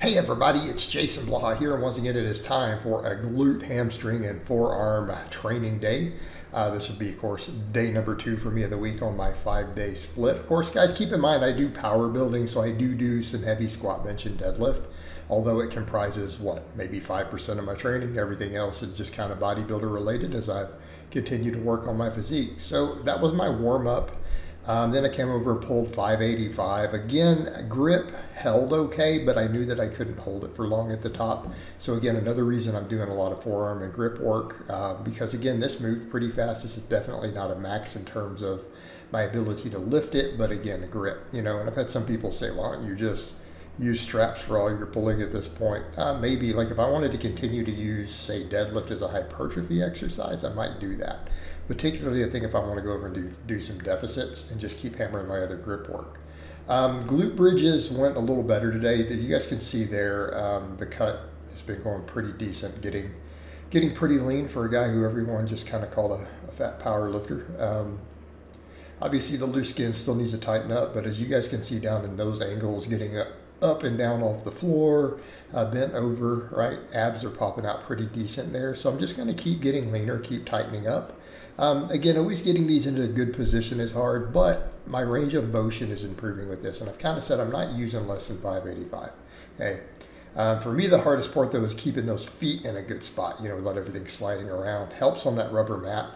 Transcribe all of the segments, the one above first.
Hey everybody, it's Jason Blaha here, and once again it is time for a glute, hamstring, and forearm training day. This would be, of course, day number 2 for me of the week on my 5-day split. Of course, guys, keep in mind I do power building, so I do some heavy squat, bench, and deadlift. Although it comprises, maybe 5% of my training. Everything else is just kind of bodybuilder related as I've continued to work on my physique. So that was my warm-up. Then I came over and pulled 585. Again, grip held okay, but I knew that I couldn't hold it for long at the top. So again, another reason I'm doing a lot of forearm and grip work, because again, this moved pretty fast. This is definitely not a max in terms of my ability to lift it, but again, a grip, and I've had some people say, why don't you just use straps for all your pulling at this point? Maybe, like if I wanted to continue to use, say, deadlift as a hypertrophy exercise, I might do that. Particularly, I think if I want to go over and do some deficits and just keep hammering my other grip work. Glute bridges went a little better today. You guys can see there, the cut has been going pretty decent, getting pretty lean for a guy who everyone just kind of called a fat power lifter. Obviously, the loose skin still needs to tighten up, but as you guys can see down in those angles, getting up and down off the floor, bent over, right? Abs are popping out pretty decent there. So I'm just going to keep getting leaner, keep tightening up. Again, always getting these into a good position is hard, but my range of motion is improving with this. And I've kind of said I'm not using less than 585. Okay. For me, the hardest part though is keeping those feet in a good spot, without everything sliding around. Helps on that rubber mat.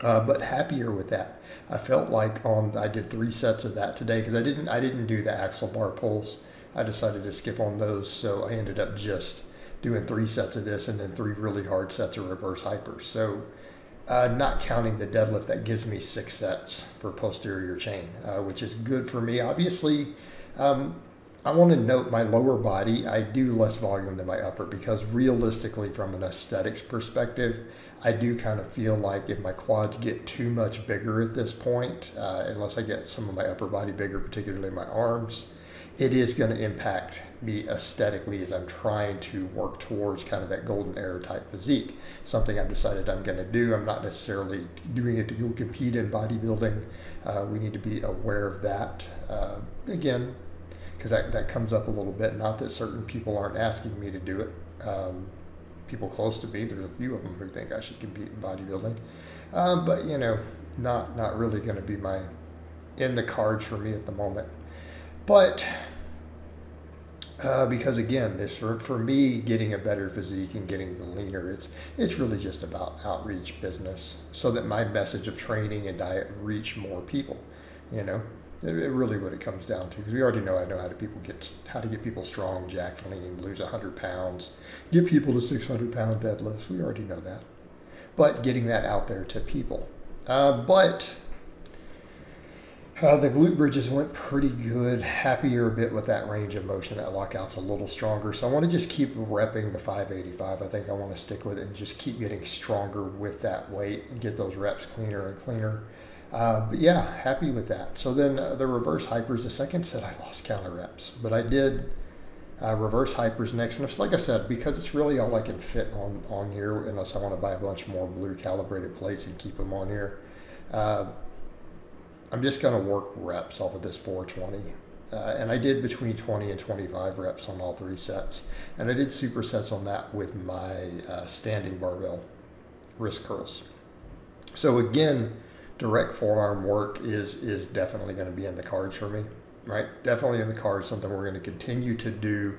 But happier with that. I felt like I did 3 sets of that today because I didn't do the axle bar pulls. I decided to skip on those, so I ended up just doing 3 sets of this and then 3 really hard sets of reverse hypers. So not counting the deadlift, that gives me 6 sets for posterior chain, which is good for me. Obviously, I want to note my lower body, I do less volume than my upper because realistically from an aesthetics perspective, I do kind of feel like if my quads get too much bigger at this point, unless I get some of my upper body bigger, particularly my arms, it is going to impact me aesthetically as I'm trying to work towards kind of that golden era type physique. Something I've decided I'm going to do. I'm not necessarily doing it to go compete in bodybuilding. We need to be aware of that. Again, because that comes up a little bit. Not that certain people aren't asking me to do it. People close to me, there's a few of them who think I should compete in bodybuilding. But, not really going to be in the cards for me at the moment. But because again, for me, getting a better physique and getting the leaner, it's really just about outreach business, so that my message of training and diet reach more people. It really what it comes down to, because we already know I know how to get people strong, jacked, lean, lose 100 pounds, get people to 600-pound deadlifts. We already know that, but getting that out there to people, the glute bridges went pretty good. Happier a bit with that range of motion. That lockout's a little stronger. So I want to just keep repping the 585. I think I want to stick with it and just keep getting stronger with that weight and get those reps cleaner and cleaner. But yeah, happy with that. So then the reverse hypers, the second set I lost counter reps. But I did reverse hypers next. And it's like I said, because it's really all I can fit on here, unless I want to buy a bunch more blue calibrated plates and keep them on here. I'm just going to work reps off of this 420. And I did between 20 and 25 reps on all 3 sets. And I did supersets on that with my standing barbell wrist curls. So again, direct forearm work is definitely going to be in the cards for me, right? Definitely in the cards, something we're going to continue to do.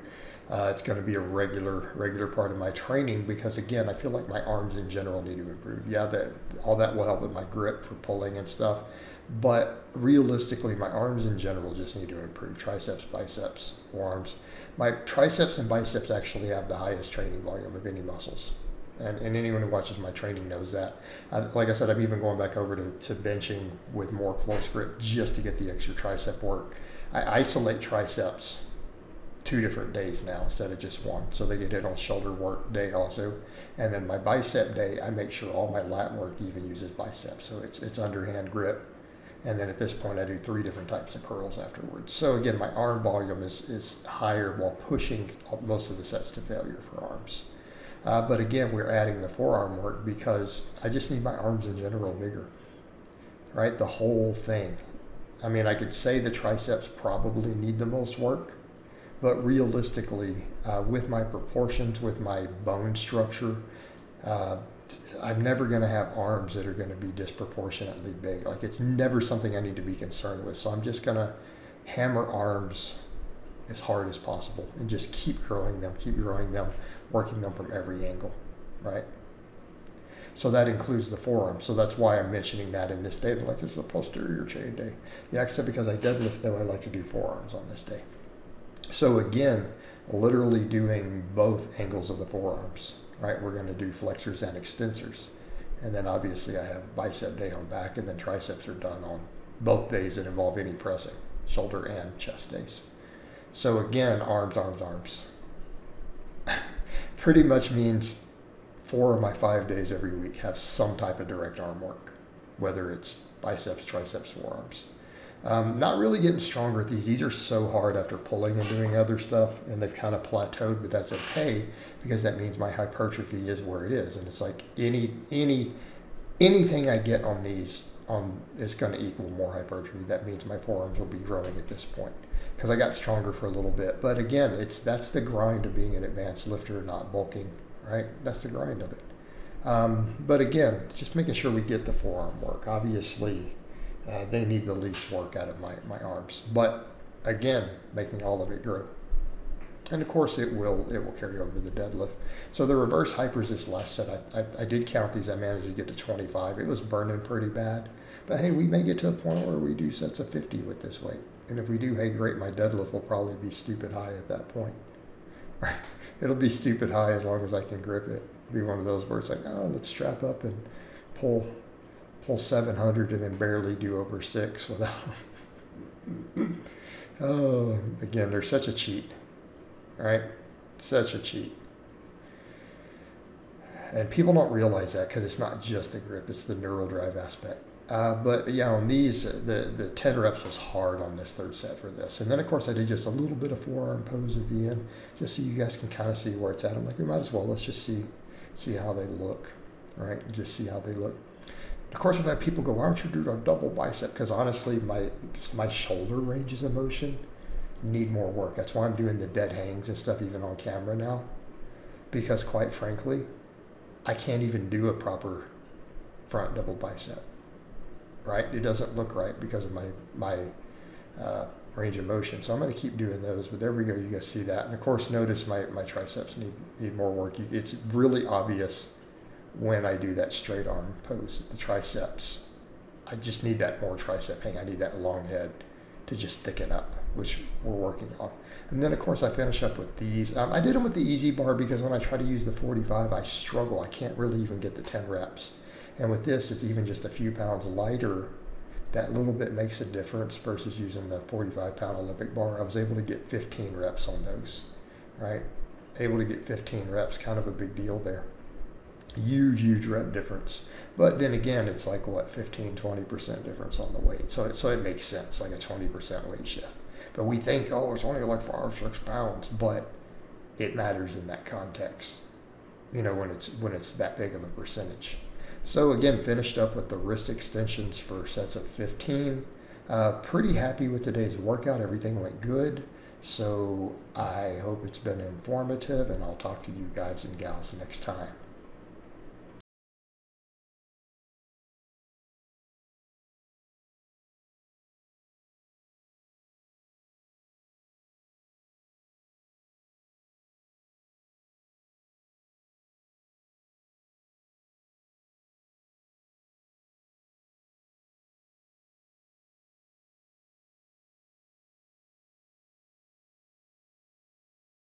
It's going to be a regular part of my training because, again, I feel like my arms in general need to improve. Yeah, all that will help with my grip for pulling and stuff. But realistically, my arms in general just need to improve. Triceps, biceps, forearms. My triceps and biceps actually have the highest training volume of any muscles. And anyone who watches my training knows that. Like I said, I'm even going back over to benching with more close grip just to get the extra tricep work. I isolate triceps 2 different days now instead of just 1. So they get hit on shoulder work day also. And then my bicep day, I make sure all my lat work even uses biceps. So it's underhand grip. And then at this point, I do 3 different types of curls afterwards. So again, my arm volume is higher while pushing most of the sets to failure for arms. But again, we're adding the forearm work because I just need my arms in general bigger, right? The whole thing. I mean, I could say the triceps probably need the most work, But realistically, with my proportions, with my bone structure, I'm never going to have arms that are going to be disproportionately big. Like, it's never something I need to be concerned with. So I'm just going to hammer arms as hard as possible and just keep growing them, working them from every angle, right? So that includes the forearm. So that's why I'm mentioning that in this day. They're like, it's a posterior chain day. Yeah, except because I deadlift, though, I like to do forearms on this day. So again, literally doing both angles of the forearms, right? We're going to do flexors and extensors. And then obviously I have bicep day on back, and then triceps are done on both days that involve any pressing, shoulder and chest days. So again, arms, arms, arms. Pretty much means 4 of my 5 days every week have some type of direct arm work, whether it's biceps, triceps, forearms. Not really getting stronger with these. These are so hard after pulling and doing other stuff, and they've kind of plateaued, but that's okay because that means my hypertrophy is where it is. And it's like anything I get on these is going to equal more hypertrophy. That means my forearms will be growing at this point because I got stronger for a little bit. But again, that's the grind of being an advanced lifter, not bulking, right? That's the grind of it. But again, just making sure we get the forearm work. Obviously, they need the least work out of my arms, but again, making all of it grow. And of course it will carry over to the deadlift. So the reverse hypers this last set, I did count these. I managed to get to 25. It was burning pretty bad, but hey, we may get to a point where we do sets of 50 with this weight. And if we do, hey, great, my deadlift will probably be stupid high at that point. It'll be stupid high as long as I can grip it. It'll be one of those where it's like, oh, let's strap up and pull 700 and then barely do over 6 without oh, again, they're such a cheat, right? Such a cheat. And people don't realize that because it's not just the grip, it's the neural drive aspect. But yeah, on these, the 10 reps was hard on this third set for this. And then of course I did just a little bit of forearm pose at the end, just so you guys can kind of see where it's at. I'm like, we might as well, let's just see how they look, right? Just see how they look. Of course, I've had people go, why don't you do a double bicep? Because honestly, my shoulder ranges of motion need more work. That's why I'm doing the dead hangs and stuff even on camera now. Because quite frankly, I can't even do a proper front double bicep, right? It doesn't look right because of my range of motion. So I'm going to keep doing those. But there we go. You guys see that. And of course, notice my triceps need more work. It's really obvious when I do that straight arm pose, the triceps. I just need that more tricep hang. I need that long head to just thicken up, which we're working on. And then of course I finish up with these. I did them with the easy bar because when I try to use the 45, I struggle. I can't really even get the 10 reps. And with this, it's even just a few pounds lighter. That little bit makes a difference versus using the 45-pound Olympic bar. I was able to get 15 reps on those, right? Able to get 15 reps, kind of a big deal there. Huge rep difference. But then again, it's like what, 15-20% difference on the weight. So it makes sense, like a 20% weight shift. But we think, oh, it's only like 5 or 6 pounds, but it matters in that context, you know, when it's that big of a percentage. So again, finished up with the wrist extensions for sets of 15. Pretty happy with today's workout. Everything went good. So I hope it's been informative, and I'll talk to you guys and gals next time.